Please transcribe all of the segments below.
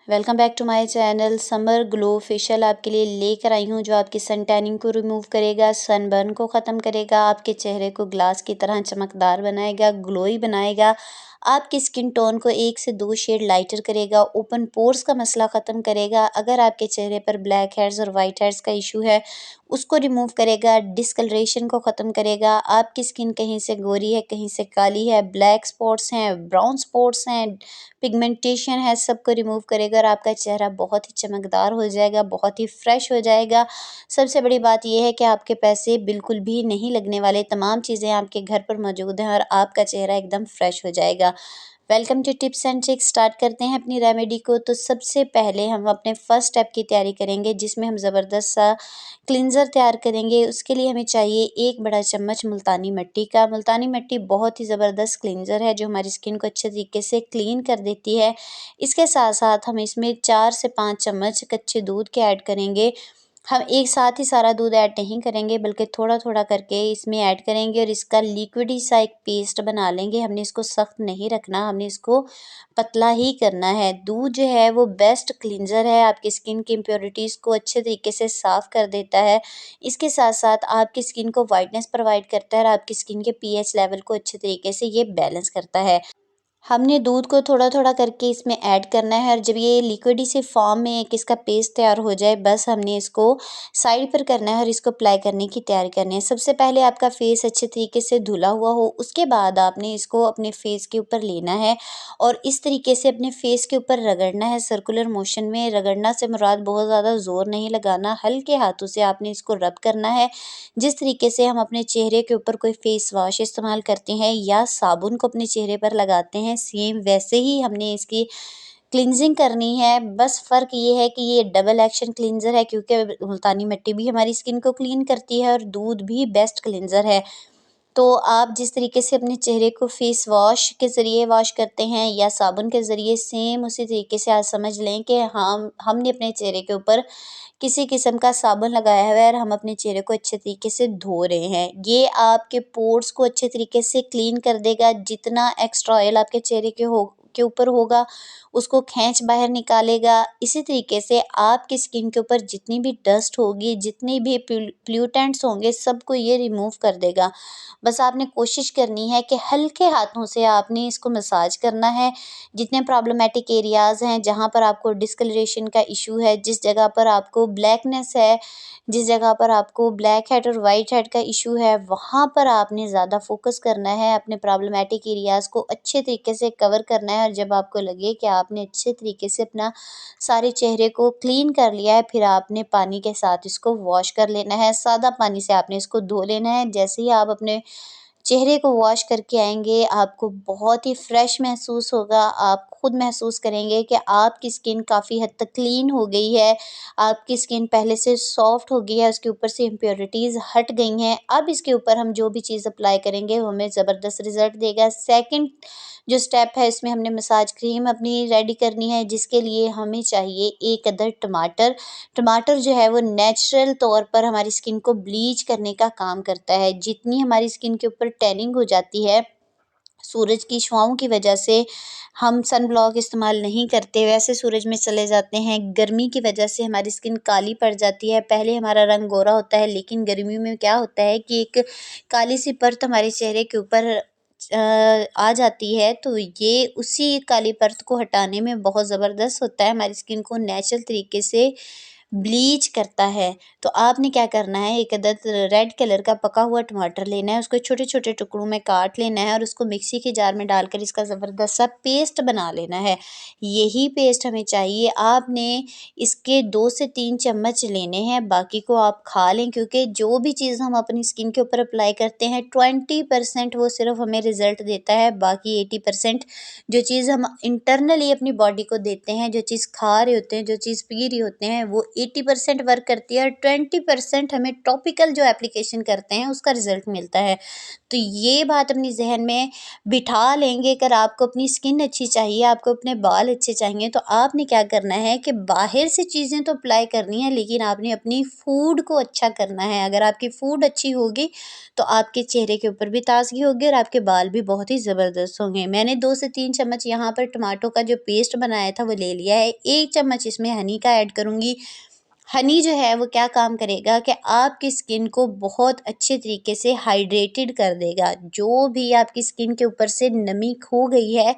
Welcome back to my channel. Summer glow facial आपके लिए लेकर आई हूँ, जो आपकी सन टैनिंग को रिमूव करेगा, सनबर्न को ख़त्म करेगा, आपके चेहरे को ग्लास की तरह चमकदार बनाएगा, ग्लोई बनाएगा, आपकी स्किन टोन को 1 से 2 शेड लाइटर करेगा, ओपन पोर्स का मसला ख़त्म करेगा। अगर आपके चेहरे पर ब्लैक हेड्स और वाइट हेड्स का इशू है, उसको रिमूव करेगा, डिस्कलरेशन को ख़त्म करेगा। आपकी स्किन कहीं से गोरी है, कहीं से काली है, ब्लैक स्पॉट्स हैं, ब्राउन स्पॉट्स हैं, पिगमेंटेशन है, सबको रिमूव करेगा और आपका चेहरा बहुत ही चमकदार हो जाएगा, बहुत ही फ्रेश हो जाएगा। सबसे बड़ी बात ये है कि आपके पैसे बिल्कुल भी नहीं लगने वाले, तमाम चीज़ें आपके घर पर मौजूद हैं और आपका चेहरा एकदम फ्रेश हो जाएगा। Welcome to tips and tricks. Start करते हैं अपनी रेमेडी को। तो सबसे पहले हम अपने फर्स्ट स्टेप की तैयारी करेंगे, जिसमें हम ज़बरदस्त सा क्लींज़र तैयार करेंगे। उसके लिए हमें चाहिए 1 बड़ा चम्मच मुल्तानी मिट्टी का। मुल्तानी मिट्टी बहुत ही ज़बरदस्त क्लींज़र है, जो हमारी स्किन को अच्छे तरीके से क्लीन कर देती है। इसके साथ-साथ हम इसमें 4 से 5 चम्मच कच्चे दूध के ऐड करेंगे। हम एक साथ ही सारा दूध ऐड नहीं करेंगे, बल्कि थोड़ा-थोड़ा करके इसमें ऐड करेंगे और इसका लिक्विडी सा एक पेस्ट बना लेंगे। हमने इसको सख्त नहीं रखना, हमने इसको पतला ही करना है। दूध जो है वो बेस्ट क्लींज़र है, आपकी स्किन की इम्प्योरिटीज़ को अच्छे तरीके से साफ़ कर देता है। इसके साथ-साथ आपकी स्किन को व्हाइटनेस प्रोवाइड करता है और आपकी स्किन के पीएच लेवल को अच्छे तरीके से ये बैलेंस करता है। हमने दूध को थोड़ा-थोड़ा करके इसमें ऐड करना है और जब ये लिक्विडी से फॉर्म में एक इसका पेस्ट तैयार हो जाए, बस हमने इसको साइड पर करना है और इसको अप्लाई करने की तैयारी करनी है। सबसे पहले आपका फेस अच्छे तरीके से धुला हुआ हो, उसके बाद आपने इसको अपने फेस के ऊपर लेना है और इस तरीके से अपने फेस के ऊपर रगड़ना है। सर्कुलर मोशन में रगड़ना से मुराद बहुत ज़्यादा ज़ोर नहीं लगाना, हल्के हाथों से आपने इसको रब करना है। जिस तरीके से हम अपने चेहरे के ऊपर कोई फेस वॉश इस्तेमाल करते हैं या साबुन को अपने चेहरे पर लगाते हैं, सेम वैसे ही हमने इसकी क्लींजिंग करनी है। बस फ़र्क ये है कि ये डबल एक्शन क्लींज़र है, क्योंकि मुल्तानी मिट्टी भी हमारी स्किन को क्लीन करती है और दूध भी बेस्ट क्लींज़र है। तो आप जिस तरीके से अपने चेहरे को फेस वॉश के ज़रिए वॉश करते हैं या साबुन के ज़रिए, सेम उसी तरीके से आज समझ लें कि हमने अपने चेहरे के ऊपर किसी किस्म का साबुन लगाया हुआ है और हम अपने चेहरे को अच्छे तरीके से धो रहे हैं। ये आपके पोर्स को अच्छे तरीके से क्लीन कर देगा। जितना एक्स्ट्रा ऑयल आपके चेहरे के ऊपर होगा, उसको खींच बाहर निकालेगा। इसी तरीके से आपकी स्किन के ऊपर जितनी भी डस्ट होगी, जितनी भी प्लूटेंट्स होंगे, सबको ये रिमूव कर देगा। बस आपने कोशिश करनी है कि हल्के हाथों से आपने इसको मसाज करना है। जितने प्रॉब्लमैटिक एरियाज़ हैं, जहाँ पर आपको डिस्कलरेशन का इशू है, जिस जगह पर आपको ब्लैकनेस है, जिस जगह पर आपको ब्लैक हेड और वाइट हेड का इशू है, वहाँ पर आपने ज़्यादा फोकस करना है। अपने प्रॉब्लमैटिक एरियाज़ को अच्छे तरीके से कवर करना है और जब आपको लगे कि आपने अच्छे तरीके से अपना सारे चेहरे को क्लीन कर लिया है, फिर आपने पानी के साथ इसको वॉश कर लेना है। सादा पानी से आपने इसको धो लेना है। जैसे ही आप अपने चेहरे को वॉश करके आएँगे, आपको बहुत ही फ्रेश महसूस होगा। आप खुद महसूस करेंगे कि आपकी स्किन काफ़ी हद तक क्लीन हो गई है। आपकी स्किन पहले से सॉफ्ट हो गई है, उसके ऊपर से इम्प्योरिटीज़ हट गई हैं। अब इसके ऊपर हम जो भी चीज़ अप्लाई करेंगे, वो हमें ज़बरदस्त रिज़ल्ट देगा। सेकंड जो स्टेप है, इसमें हमने मसाज क्रीम अपनी रेडी करनी है, जिसके लिए हमें चाहिए 1 अदद टमाटर। टमाटर जो है वो नेचुरल तौर पर हमारी स्किन को ब्लीच करने का काम करता है। जितनी हमारी स्किन के ऊपर टैनिंग हो जाती है सूरज की छुआओं की वजह से, हम सन ब्लॉक इस्तेमाल नहीं करते, वैसे सूरज में चले जाते हैं। गर्मी की वजह से हमारी स्किन काली पड़ जाती है। पहले हमारा रंग गोरा होता है, लेकिन गर्मियों में क्या होता है कि एक काली सी परत हमारे चेहरे के ऊपर आ जाती है। तो ये उसी काली परत को हटाने में बहुत ज़बरदस्त होता है, हमारी स्किन को नेचुरल तरीके से ब्लीच करता है। तो आपने क्या करना है, 1 अदद रेड कलर का पका हुआ टमाटर लेना है, उसको छोटे-छोटे टुकड़ों में काट लेना है और उसको मिक्सी के जार में डालकर इसका ज़बरदस्त सा पेस्ट बना लेना है। यही पेस्ट हमें चाहिए। आपने इसके 2 से 3 चम्मच लेने हैं, बाकी को आप खा लें, क्योंकि जो भी चीज़ हम अपनी स्किन के ऊपर अप्लाई करते हैं, 20% वो सिर्फ़ हमें रिज़ल्ट देता है, बाकी 80% जो चीज़ हम इंटरनली अपनी बॉडी को देते हैं, जो चीज़ खा रहे होते हैं, जो चीज़ पी रहे होते हैं, वो 80% वर्क करती है और 20% हमें टॉपिकल जो एप्लीकेशन करते हैं उसका रिज़ल्ट मिलता है। तो ये बात अपनी ज़हन में बिठा लेंगे, अगर आपको अपनी स्किन अच्छी चाहिए, आपको अपने बाल अच्छे चाहिए, तो आपने क्या करना है कि बाहर से चीज़ें तो अप्लाई करनी है, लेकिन आपने अपनी फूड को अच्छा करना है। अगर आपकी फूड अच्छी होगी तो आपके चेहरे के ऊपर भी ताज़गी होगी और आपके बाल भी बहुत ही ज़बरदस्त होंगे। मैंने 2 से 3 चम्मच यहाँ पर टमाटो का जो पेस्ट बनाया था वो ले लिया है। 1 चम्मच इसमें हनी का ऐड करूँगी। हनी जो है वो क्या काम करेगा कि आपकी स्किन को बहुत अच्छे तरीके से हाइड्रेटेड कर देगा। जो भी आपकी स्किन के ऊपर से नमी खो गई है,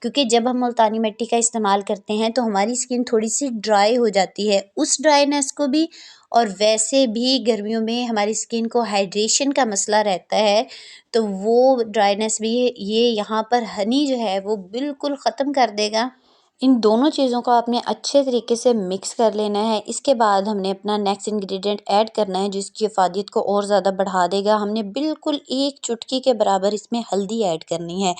क्योंकि जब हम मुल्तानी मिट्टी का इस्तेमाल करते हैं तो हमारी स्किन थोड़ी-सी ड्राई हो जाती है। उस ड्राईनेस को भी, और वैसे भी गर्मियों में हमारी स्किन को हाइड्रेशन का मसला रहता है, तो वो ड्राईनेस भी ये यहाँ पर हनी जो है वो बिल्कुल ख़त्म कर देगा। इन दोनों चीज़ों को आपने अच्छे तरीके से मिक्स कर लेना है। इसके बाद हमने अपना नेक्स्ट इंग्रेडिएंट ऐड करना है जिसकी अफ़ादियत को और ज़्यादा बढ़ा देगा। हमने बिल्कुल 1 चुटकी के बराबर इसमें हल्दी ऐड करनी है।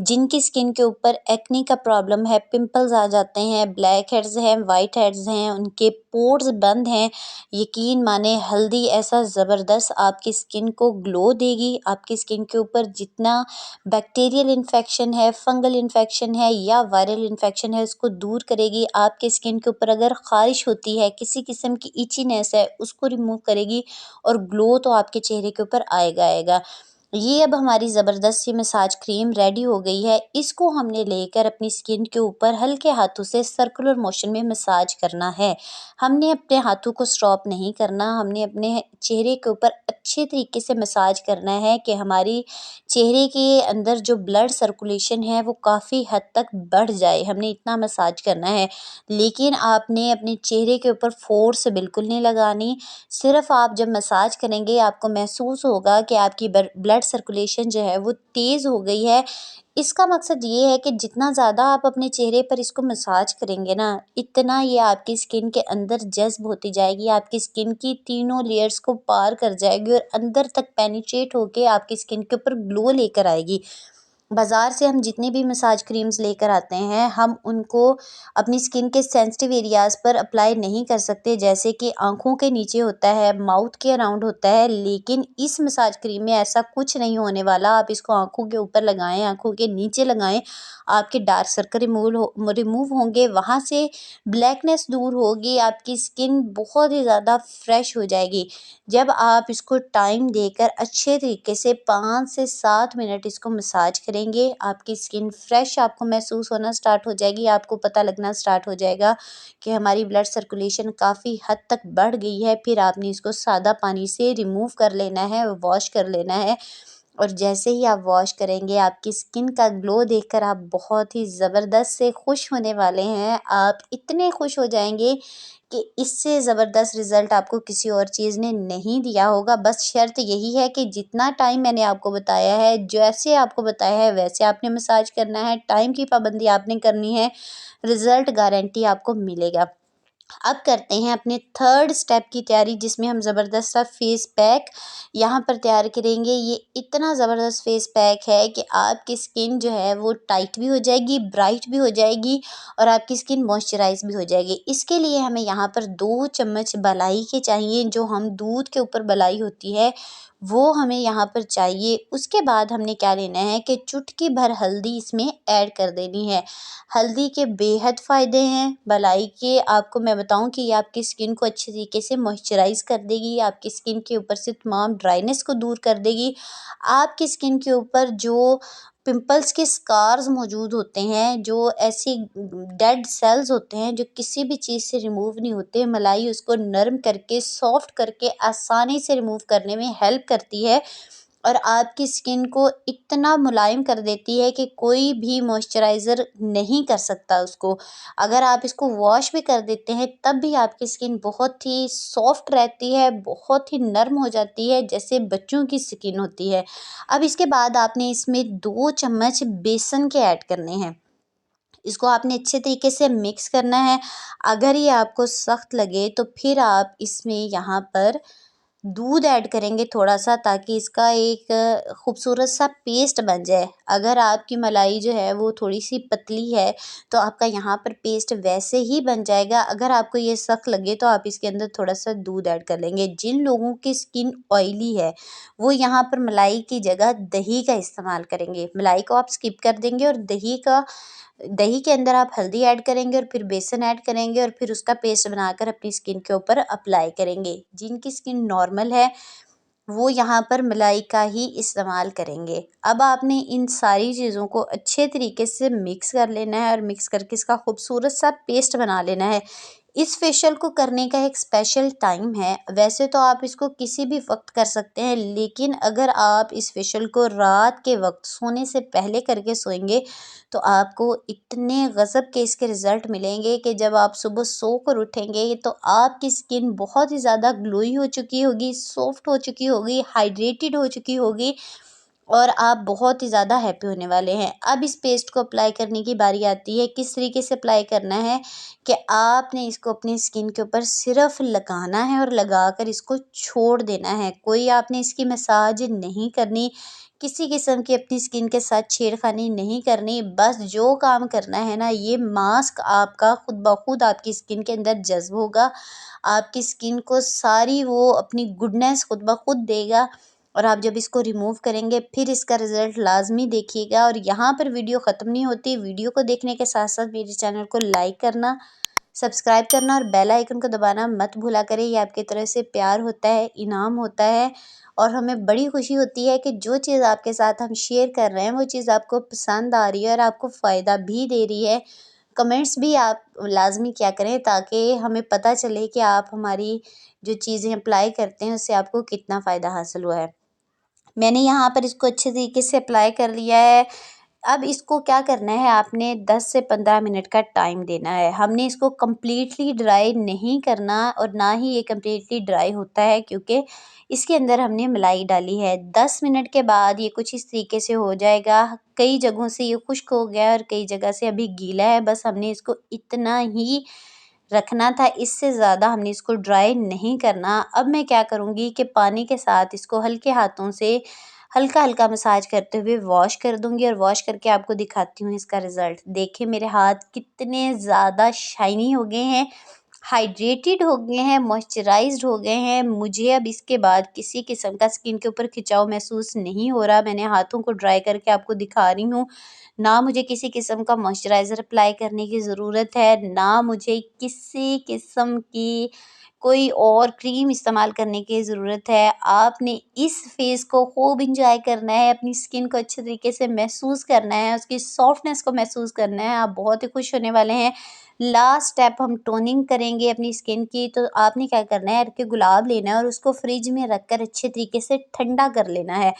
जिनकी स्किन के ऊपर एक्ने का प्रॉब्लम है, पिंपल्स आ जाते हैं, ब्लैक हेड्स हैं, वाइट हेड्स हैं, उनके पोर्स बंद हैं, यकीन माने हल्दी ऐसा ज़बरदस्त आपकी स्किन को ग्लो देगी। आपकी स्किन के ऊपर जितना बैक्टीरियल इन्फेक्शन है, फंगल इन्फेक्शन है या वायरल इन्फेक्शन है, उसको दूर करेगी। आपके स्किन के ऊपर अगर ख़ारिश होती है, किसी किस्म की इचीनेस है, उसको रिमूव करेगी और ग्लो तो आपके चेहरे के ऊपर आएगा आएगा। ये अब हमारी ज़बरदस्त सी मसाज क्रीम रेडी हो गई है। इसको हमने लेकर अपनी स्किन के ऊपर हल्के हाथों से सर्कुलर मोशन में मसाज करना है। हमने अपने हाथों को स्टॉप नहीं करना, हमने अपने चेहरे के ऊपर अच्छे तरीके से मसाज करना है कि हमारी चेहरे के अंदर जो ब्लड सर्कुलेशन है वो काफ़ी हद तक बढ़ जाए। हमने इतना मसाज करना है, लेकिन आपने अपने चेहरे के ऊपर फ़ोर्स बिल्कुल नहीं लगानी। सिर्फ़ आप जब मसाज करेंगे आपको महसूस होगा कि आपकी ब्लड सर्कुलेशन जो है वो तेज़ हो गई है। इसका मकसद ये है कि जितना ज़्यादा आप अपने चेहरे पर इसको मसाज करेंगे ना, इतना ये आपकी स्किन के अंदर जज़्ब होती जाएगी, आपकी स्किन की तीनों लेयर्स को पार कर जाएगी और अंदर तक पेनिट्रेट होके आपकी स्किन के ऊपर ग्लो लेकर आएगी। बाज़ार से हम जितनी भी मसाज क्रीम्स लेकर आते हैं, हम उनको अपनी स्किन के सेंसिटिव एरियाज़ पर अप्लाई नहीं कर सकते, जैसे कि आँखों के नीचे होता है, माउथ के अराउंड होता है, लेकिन इस मसाज क्रीम में ऐसा कुछ नहीं होने वाला। आप इसको आँखों के ऊपर लगाएँ, आँखों के नीचे लगाएँ, आपके डार्क सर्कल रिमूव होंगे, वहाँ से ब्लैकनेस दूर होगी, आपकी स्किन बहुत ही ज़्यादा फ्रेश हो जाएगी। जब आप इसको टाइम देकर अच्छे तरीके से 5 से 7 मिनट इसको मसाज करेंगे, आपकी स्किन फ्रेश आपको महसूस होना स्टार्ट हो जाएगी। आपको पता लगना स्टार्ट हो जाएगा कि हमारी ब्लड सर्कुलेशन काफ़ी हद तक बढ़ गई है। फिर आपने इसको सादा पानी से रिमूव कर लेना है, वॉश कर लेना है और जैसे ही आप वॉश करेंगे, आपकी स्किन का ग्लो देखकर आप बहुत ही ज़बरदस्त से खुश होने वाले हैं। आप इतने खुश हो जाएँगे कि इससे ज़बरदस्त रिज़ल्ट आपको किसी और चीज़ ने नहीं दिया होगा। बस शर्त यही है कि जितना टाइम मैंने आपको बताया है, जैसे आपको बताया है वैसे आपने मसाज करना है, टाइम की पाबंदी आपने करनी है, रिज़ल्ट गारंटी आपको मिलेगा। अब करते हैं अपने थर्ड स्टेप की तैयारी, जिसमें हम ज़बरदस्त सा फेस पैक यहाँ पर तैयार करेंगे। ये इतना ज़बरदस्त फेस पैक है कि आपकी स्किन जो है वो टाइट भी हो जाएगी, ब्राइट भी हो जाएगी और आपकी स्किन मॉइस्चराइज भी हो जाएगी। इसके लिए हमें यहाँ पर 2 चम्मच मलाई के चाहिए, जो हम दूध के ऊपर मलाई होती है वो हमें यहाँ पर चाहिए। उसके बाद हमने क्या लेना है कि चुटकी भर हल्दी इसमें ऐड कर देनी है। हल्दी के बेहद फ़ायदे हैं, मलाई के आपको मैं बताऊं कि ये आपकी स्किन को अच्छे तरीके से मॉइस्चराइज़ कर देगी, आपकी स्किन के ऊपर से तमाम ड्राइनेस को दूर कर देगी। आपकी स्किन के ऊपर जो पिंपल्स के स्कार्स मौजूद होते हैं, जो ऐसी डेड सेल्स होते हैं जो किसी भी चीज़ से रिमूव नहीं होते, मलाई उसको नरम करके, सॉफ्ट करके आसानी से रिमूव करने में हेल्प करती है और आपकी स्किन को इतना मुलायम कर देती है कि कोई भी मॉइस्चराइज़र नहीं कर सकता उसको। अगर आप इसको वॉश भी कर देते हैं तब भी आपकी स्किन बहुत ही सॉफ्ट रहती है, बहुत ही नर्म हो जाती है, जैसे बच्चों की स्किन होती है। अब इसके बाद आपने इसमें 2 चम्मच बेसन के ऐड करने हैं। इसको आपने अच्छे तरीके से मिक्स करना है। अगर ये आपको सख्त लगे तो फिर आप इसमें यहाँ पर दूध ऐड करेंगे थोड़ा सा, ताकि इसका एक खूबसूरत सा पेस्ट बन जाए। अगर आपकी मलाई जो है वो थोड़ी सी पतली है तो आपका यहाँ पर पेस्ट वैसे ही बन जाएगा। अगर आपको ये सख्त लगे तो आप इसके अंदर थोड़ा सा दूध ऐड कर लेंगे। जिन लोगों की स्किन ऑयली है वो यहाँ पर मलाई की जगह दही का इस्तेमाल करेंगे। मलाई को आप स्किप कर देंगे और दही के अंदर आप हल्दी ऐड करेंगे और फिर बेसन ऐड करेंगे और फिर उसका पेस्ट बनाकर अपनी स्किन के ऊपर अप्लाई करेंगे। जिनकी स्किन नॉर्मल है वो यहाँ पर मलाई का ही इस्तेमाल करेंगे। अब आपने इन सारी चीज़ों को अच्छे तरीके से मिक्स कर लेना है और मिक्स करके इसका खूबसूरत सा पेस्ट बना लेना है। इस फेशियल को करने का एक स्पेशल टाइम है। वैसे तो आप इसको किसी भी वक्त कर सकते हैं, लेकिन अगर आप इस फेशियल को रात के वक्त सोने से पहले करके सोएंगे तो आपको इतने गज़ब के इसके रिज़ल्ट मिलेंगे कि जब आप सुबह सोकर उठेंगे तो आपकी स्किन बहुत ही ज़्यादा ग्लोई हो चुकी होगी, सॉफ्ट हो चुकी होगी, हाइड्रेटेड हो चुकी होगी और आप बहुत ही ज़्यादा हैप्पी होने वाले हैं। अब इस पेस्ट को अप्लाई करने की बारी आती है। किस तरीके से अप्लाई करना है कि आपने इसको अपनी स्किन के ऊपर सिर्फ लगाना है और लगाकर इसको छोड़ देना है। कोई आपने इसकी मसाज नहीं करनी, किसी किस्म की अपनी स्किन के साथ छेड़खानी नहीं करनी। बस जो काम करना है ना, ये मास्क आपका खुद ब खुद आपकी स्किन के अंदर जज़्ब होगा। आपकी स्किन को सारी वो अपनी गुडनेस खुद ब खुद देगा और आप जब इसको रिमूव करेंगे फिर इसका रिज़ल्ट लाज़मी देखिएगा। और यहाँ पर वीडियो ख़त्म नहीं होती। वीडियो को देखने के साथ साथ मेरे चैनल को लाइक करना, सब्सक्राइब करना और बेल आइकन को दबाना मत भूला करें। ये आपकी तरफ से प्यार होता है, इनाम होता है और हमें बड़ी खुशी होती है कि जो चीज़ आपके साथ हम शेयर कर रहे हैं वो चीज़ आपको पसंद आ रही है और आपको फ़ायदा भी दे रही है। कमेंट्स भी आप लाज़मी किया करें ताकि हमें पता चले कि आप हमारी जो चीज़ें अप्लाई करते हैं उससे आपको कितना फ़ायदा हासिल हुआ है। मैंने यहाँ पर इसको अच्छे तरीके से अप्लाई कर लिया है। अब इसको क्या करना है, आपने 10 से 15 मिनट का टाइम देना है। हमने इसको कम्प्लीटली ड्राई नहीं करना और ना ही ये कम्प्लीटली ड्राई होता है, क्योंकि इसके अंदर हमने मलाई डाली है। 10 मिनट के बाद ये कुछ इस तरीके से हो जाएगा। कई जगहों से ये खुश्क हो गया है और कई जगह से अभी गीला है। बस हमने इसको इतना ही रखना था, इससे ज़्यादा हमने इसको ड्राई नहीं करना। अब मैं क्या करूँगी कि पानी के साथ इसको हल्के हाथों से हल्का-हल्का मसाज करते हुए वॉश कर दूँगी और वॉश करके आपको दिखाती हूँ इसका रिज़ल्ट। देखिए मेरे हाथ कितने ज़्यादा शाइनी हो गए हैं, हाइड्रेटेड हो गए हैं, मॉइस्चराइज़्ड हो गए हैं। मुझे अब इसके बाद किसी किस्म का स्किन के ऊपर खिंचाव महसूस नहीं हो रहा। मैंने हाथों को ड्राई करके आपको दिखा रही हूँ। ना मुझे किसी किस्म का मॉइस्चराइज़र अप्लाई करने की ज़रूरत है, ना मुझे किसी किस्म की कोई और क्रीम इस्तेमाल करने की ज़रूरत है। आपने इस फ़ेस को खूब एन्जॉय करना है, अपनी स्किन को अच्छे तरीके से महसूस करना है, उसकी सॉफ्टनेस को महसूस करना है, आप बहुत ही खुश होने वाले हैं। लास्ट स्टेप हम टोनिंग करेंगे अपनी स्किन की, तो आपने क्या करना है, अर्के गुलाब लेना है और उसको फ्रिज में रखकर अच्छे तरीके से ठंडा कर लेना है।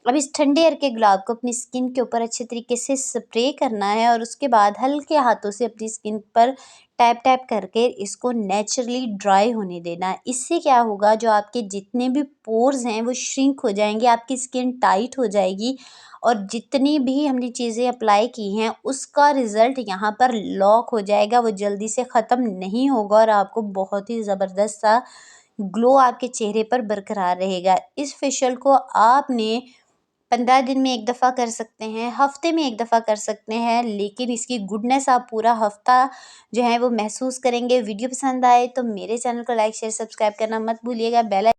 अब इस ठंडे अर्के गुलाब को अपनी स्किन के ऊपर अच्छे तरीके से स्प्रे करना है और उसके बाद हल्के हाथों से अपनी स्किन पर टैप टैप करके इसको नेचुरली ड्राई होने देना है। इससे क्या होगा, जो आपके जितने भी पोर्स हैं वो श्रिंक हो जाएंगे, आपकी स्किन टाइट हो जाएगी और जितनी भी हमने चीज़ें अप्लाई की हैं उसका रिज़ल्ट यहाँ पर लॉक हो जाएगा, वो जल्दी से ख़त्म नहीं होगा और आपको बहुत ही ज़बरदस्त सा ग्लो आपके चेहरे पर बरकरार रहेगा। इस फेशियल को आपने 15 दिन में 1 दफ़ा कर सकते हैं, हफ़्ते में 1 दफ़ा कर सकते हैं, लेकिन इसकी गुडनेस आप पूरा हफ़्ता जो है वो महसूस करेंगे। वीडियो पसंद आए तो मेरे चैनल को लाइक, शेयर, सब्सक्राइब करना मत भूलिएगा। बेल